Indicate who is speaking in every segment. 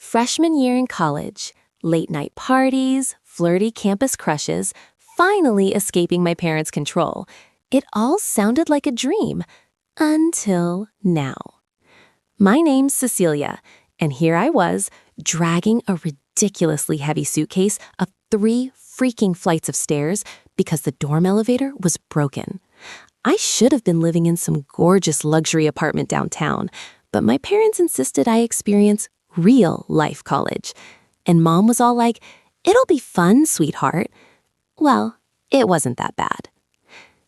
Speaker 1: Freshman year in college, late night parties, flirty campus crushes, finally escaping my parents' control. It all sounded like a dream. Until now. My name's Cecilia, and here I was, dragging a ridiculously heavy suitcase up 3 freaking flights of stairs because the dorm elevator was broken. I should have been living in some gorgeous luxury apartment downtown, but my parents insisted I experience real-life college. And Mom was all like, "It'll be fun, sweetheart." Well, it wasn't that bad.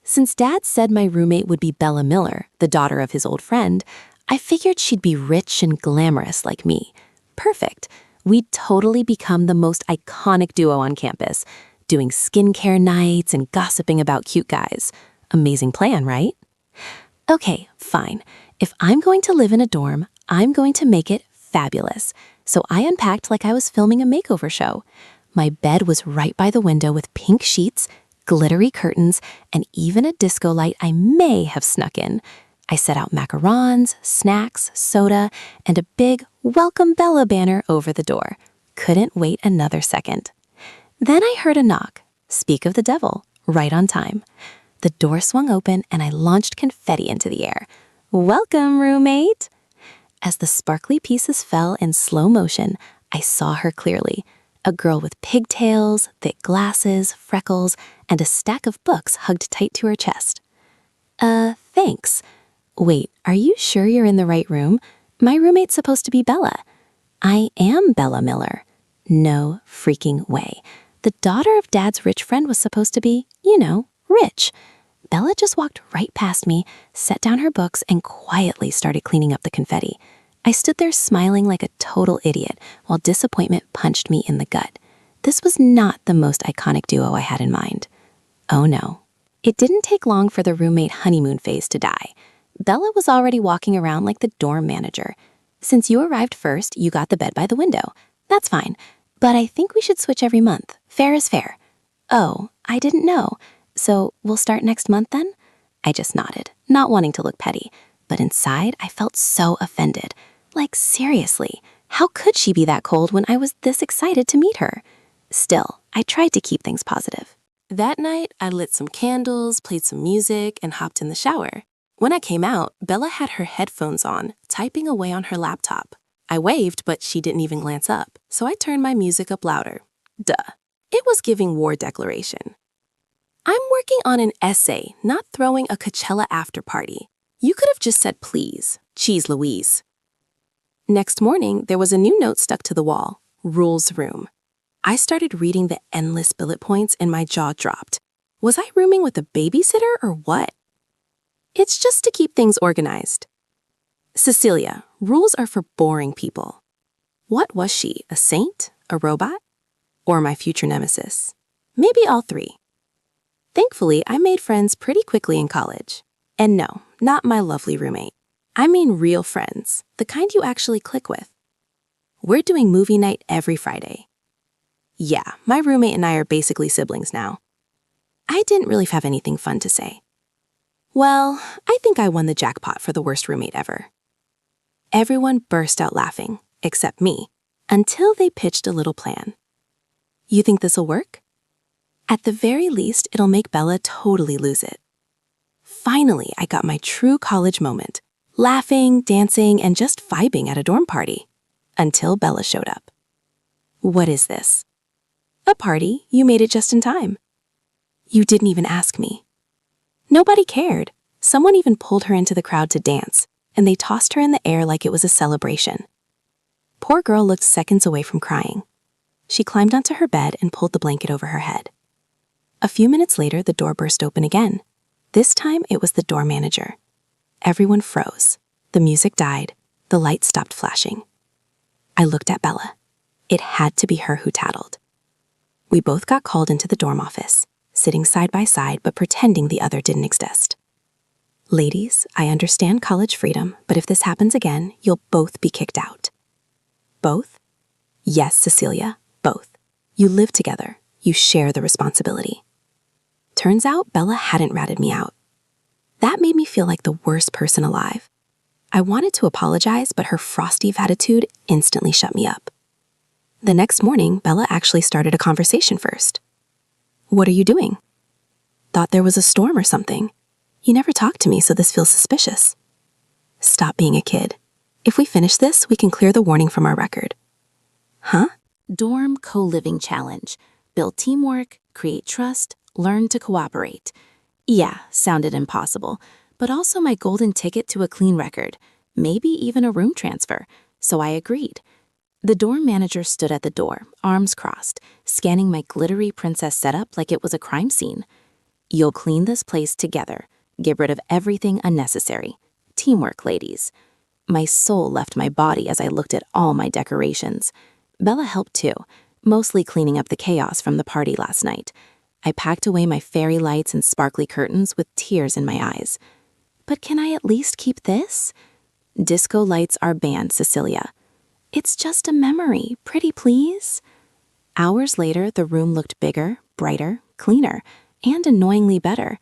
Speaker 1: Since Dad said my roommate would be Bella Miller, the daughter of his old friend, I figured she'd be rich and glamorous like me. Perfect. We'd totally become the most iconic duo on campus, doing skincare nights and gossiping about cute guys. Amazing plan, right? Okay, fine. If I'm going to live in a dorm, I'm going to make it fabulous. So I unpacked like I was filming a makeover show. My bed was right by the window with pink sheets, glittery curtains, and even a disco light I may have snuck in. I set out macarons, snacks, soda, and a big "Welcome Bella" banner over the door. Couldn't wait another second. Then I heard a knock. Speak of the devil, right on time. The door swung open and I launched confetti into the air. "Welcome, roommate!" As the sparkly pieces fell in slow motion, I saw her clearly. A girl with pigtails, thick glasses, freckles, and a stack of books hugged tight to her chest. Thanks. Wait, are you sure you're in the right room? My roommate's supposed to be Bella." "I am Bella Miller." No freaking way. The daughter of Dad's rich friend was supposed to be, rich. Bella just walked right past me, set down her books, and quietly started cleaning up the confetti. I stood there smiling like a total idiot while disappointment punched me in the gut. This was not the most iconic duo I had in mind. Oh no. It didn't take long for the roommate honeymoon phase to die. Bella was already walking around like the dorm manager. "Since you arrived first, you got the bed by the window. That's fine, but I think we should switch every month. Fair is fair." "Oh, I didn't know. So we'll start next month then?" I just nodded, not wanting to look petty, but inside I felt so offended. Like, seriously, how could she be that cold when I was this excited to meet her? Still, I tried to keep things positive. That night, I lit some candles, played some music, and hopped in the shower. When I came out, Bella had her headphones on, typing away on her laptop. I waved, but she didn't even glance up, so I turned my music up louder. Duh. It was giving war declaration. "I'm working on an essay, not throwing a Coachella after party. You could have just said please. Cheese Louise." Next morning, there was a new note stuck to the wall. Rules room. I started reading the endless bullet points and my jaw dropped. Was I rooming with a babysitter or what? "It's just to keep things organized." Cecilia, rules are for boring people. What was she, a saint, a robot, or my future nemesis? Maybe all 3. Thankfully, I made friends pretty quickly in college. And no, not my lovely roommate. I mean real friends, the kind you actually click with. We're doing movie night every Friday. Yeah, my roommate and I are basically siblings now. I didn't really have anything fun to say. Well, I think I won the jackpot for the worst roommate ever. Everyone burst out laughing, except me, until they pitched a little plan. "You think this'll work?" "At the very least, it'll make Bella totally lose it." Finally, I got my true college moment. Laughing, dancing, and just vibing at a dorm party. Until Bella showed up. "What is this?" "A party. You made it just in time." "You didn't even ask me." Nobody cared. Someone even pulled her into the crowd to dance, and they tossed her in the air like it was a celebration. Poor girl looked seconds away from crying. She climbed onto her bed and pulled the blanket over her head. A few minutes later, the door burst open again. This time, it was the door manager. Everyone froze. The music died. The lights stopped flashing. I looked at Bella. It had to be her who tattled. We both got called into the dorm office, sitting side by side but pretending the other didn't exist. "Ladies, I understand college freedom, but if this happens again, you'll both be kicked out." "Both?" "Yes, Cecilia, both. You live together. You share the responsibility." Turns out Bella hadn't ratted me out. That made me feel like the worst person alive. I wanted to apologize, but her frosty attitude instantly shut me up. The next morning, Bella actually started a conversation first. "What are you doing?" "Thought there was a storm or something. You never talk to me, so this feels suspicious." "Stop being a kid. If we finish this, we can clear the warning from our record." "Huh?"
Speaker 2: Dorm co-living challenge. Build teamwork, create trust, learn to cooperate. Yeah, sounded impossible, but also my golden ticket to a clean record, maybe even a room transfer, so I agreed. The dorm manager stood at the door, arms crossed, scanning my glittery princess setup like it was a crime scene. "You'll clean this place together. Get rid of everything unnecessary. Teamwork, ladies." My soul left my body as I looked at all my decorations. Bella helped too, mostly cleaning up the chaos from the party last night. I packed away my fairy lights and sparkly curtains with tears in my eyes. But can I at least keep this? "Disco lights are banned, Cecilia." "It's just a memory, pretty please." Hours later, the room looked bigger, brighter, cleaner, and annoyingly better.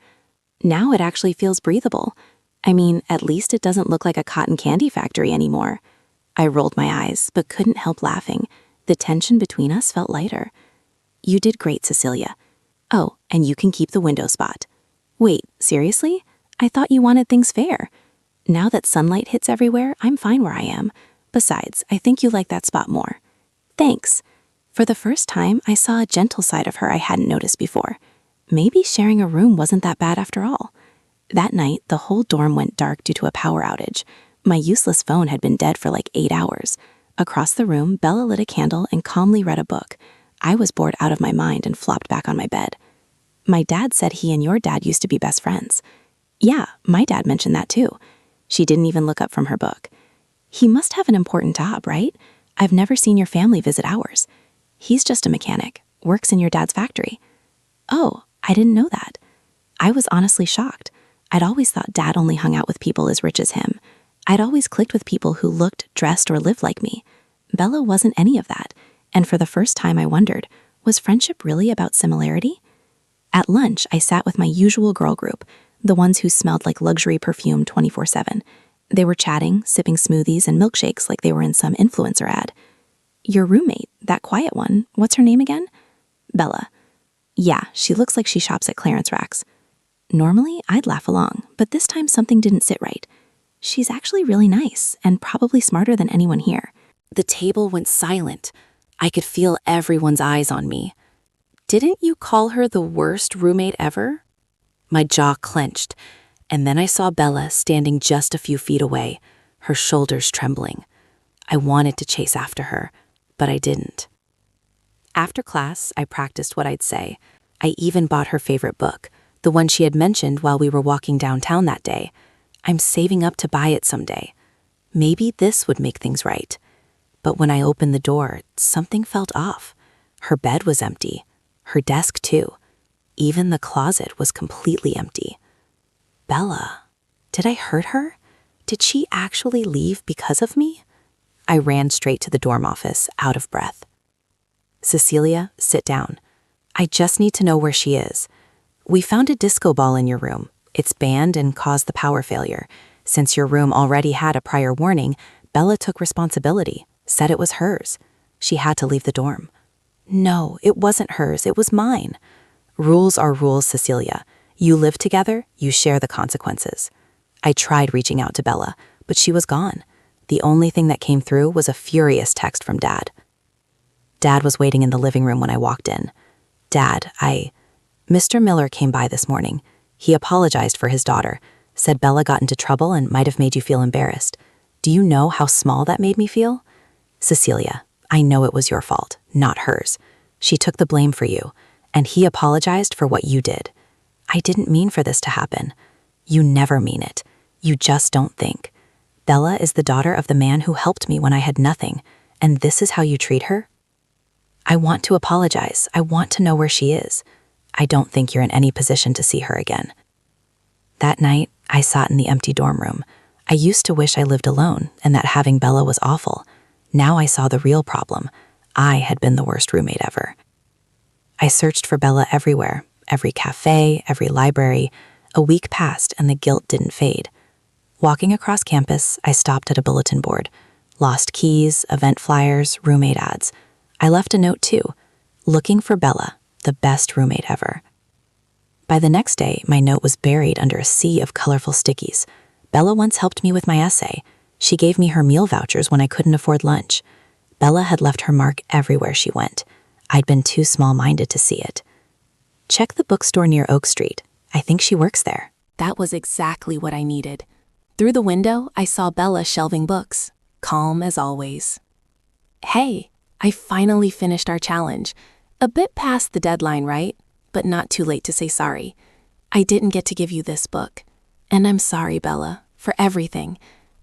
Speaker 2: Now it actually feels breathable. I mean, at least it doesn't look like a cotton candy factory anymore. I rolled my eyes, but couldn't help laughing. The tension between us felt lighter. "You did great, Cecilia. Oh, and you can keep the window spot." "Wait, seriously? I thought you wanted things fair." "Now that sunlight hits everywhere, I'm fine where I am. Besides, I think you like that spot more." "Thanks." For the first time, I saw a gentle side of her I hadn't noticed before. Maybe sharing a room wasn't that bad after all. That night, the whole dorm went dark due to a power outage. My useless phone had been dead for like 8 hours. Across the room, Bella lit a candle and calmly read a book. I was bored out of my mind and flopped back on my bed. "My dad said he and your dad used to be best friends." "Yeah, my dad mentioned that too." She didn't even look up from her book. "He must have an important job, right? I've never seen your family visit ours." "He's just a mechanic, works in your dad's factory." "Oh, I didn't know that." I was honestly shocked. I'd always thought Dad only hung out with people as rich as him. I'd always clicked with people who looked, dressed, or lived like me. Bella wasn't any of that, and for the first time I wondered, was friendship really about similarity? At lunch, I sat with my usual girl group, the ones who smelled like luxury perfume 24/7. They were chatting, sipping smoothies and milkshakes like they were in some influencer ad. "Your roommate, that quiet one, what's her name again?" "Bella." "Yeah, she looks like she shops at clearance racks." Normally, I'd laugh along, but this time something didn't sit right. "She's actually really nice, and probably smarter than anyone here." The table went silent. I could feel everyone's eyes on me. "Didn't you call her the worst roommate ever?" My jaw clenched, and then I saw Bella standing just a few feet away, her shoulders trembling. I wanted to chase after her, but I didn't. After class, I practiced what I'd say. I even bought her favorite book, the one she had mentioned while we were walking downtown that day. I'm saving up to buy it someday. Maybe this would make things right. But when I opened the door, something felt off. Her bed was empty. Her desk, too. Even the closet was completely empty. Bella, did I hurt her? Did she actually leave because of me? I ran straight to the dorm office, out of breath. "Cecilia, sit down. I just need to know where she is. We found a disco ball in your room. It's banned and caused the power failure. Since your room already had a prior warning, Bella took responsibility, said it was hers. She had to leave the dorm." "No, it wasn't hers, it was mine." "Rules are rules, Cecilia. You live together, you share the consequences." I tried reaching out to Bella, but she was gone. The only thing that came through was a furious text from Dad. Dad was waiting in the living room when I walked in. "Dad, Mr. Miller came by this morning. He apologized for his daughter, said Bella got into trouble and might have made you feel embarrassed. Do you know how small that made me feel? Cecilia, I know it was your fault, not hers. She took the blame for you, and he apologized for what you did. I didn't mean for this to happen. You never mean it. You just don't think. Bella is the daughter of the man who helped me when I had nothing, and this is how you treat her? I want to apologize. I want to know where she is. I don't think you're in any position to see her again." That night, I sat in the empty dorm room. I used to wish I lived alone and that having Bella was awful. Now I saw the real problem. I had been the worst roommate ever. I searched for Bella everywhere, every cafe, every library. A week passed and the guilt didn't fade. Walking across campus, I stopped at a bulletin board. Lost keys, event flyers, roommate ads. I left a note too, looking for Bella, the best roommate ever. By the next day, my note was buried under a sea of colorful stickies. Bella once helped me with my essay. She gave me her meal vouchers when I couldn't afford lunch. Bella had left her mark everywhere she went. I'd been too small-minded to see it. Check the bookstore near Oak Street. I think she works there.
Speaker 1: That was exactly what I needed. Through the window, I saw Bella shelving books, calm as always. Hey, I finally finished our challenge. A bit past the deadline, right? But not too late to say sorry. I didn't get to give you this book. And I'm sorry, Bella, for everything.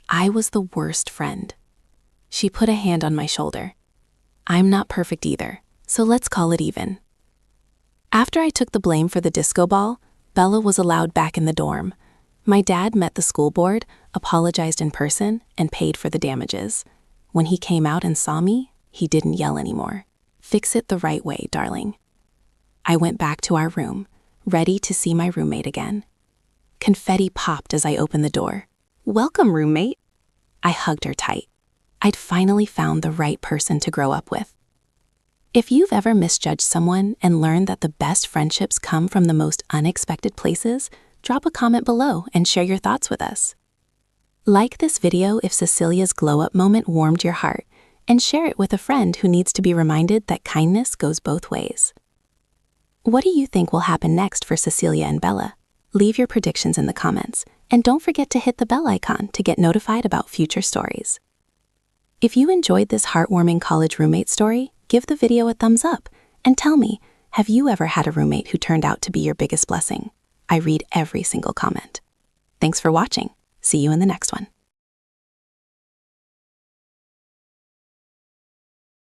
Speaker 1: I was the worst friend. She put a hand on my shoulder. I'm not perfect either, so let's call it even. After I took the blame for the disco ball, Bella was allowed back in the dorm. My dad met the school board, apologized in person, and paid for the damages. When he came out and saw me, he didn't yell anymore. Fix it the right way, darling. I went back to our room, ready to see my roommate again. Confetti popped as I opened the door. Welcome, roommate. I hugged her tight. I'd finally found the right person to grow up with. If you've ever misjudged someone and learned that the best friendships come from the most unexpected places, drop a comment below and share your thoughts with us. Like this video if Cecilia's glow-up moment warmed your heart, and share it with a friend who needs to be reminded that kindness goes both ways. What do you think will happen next for Cecilia and Bella? Leave your predictions in the comments, and don't forget to hit the bell icon to get notified about future stories. If you enjoyed this heartwarming college roommate story, give the video a thumbs up and tell me, have you ever had a roommate who turned out to be your biggest blessing? I read every single comment. Thanks for watching. See you in the next one.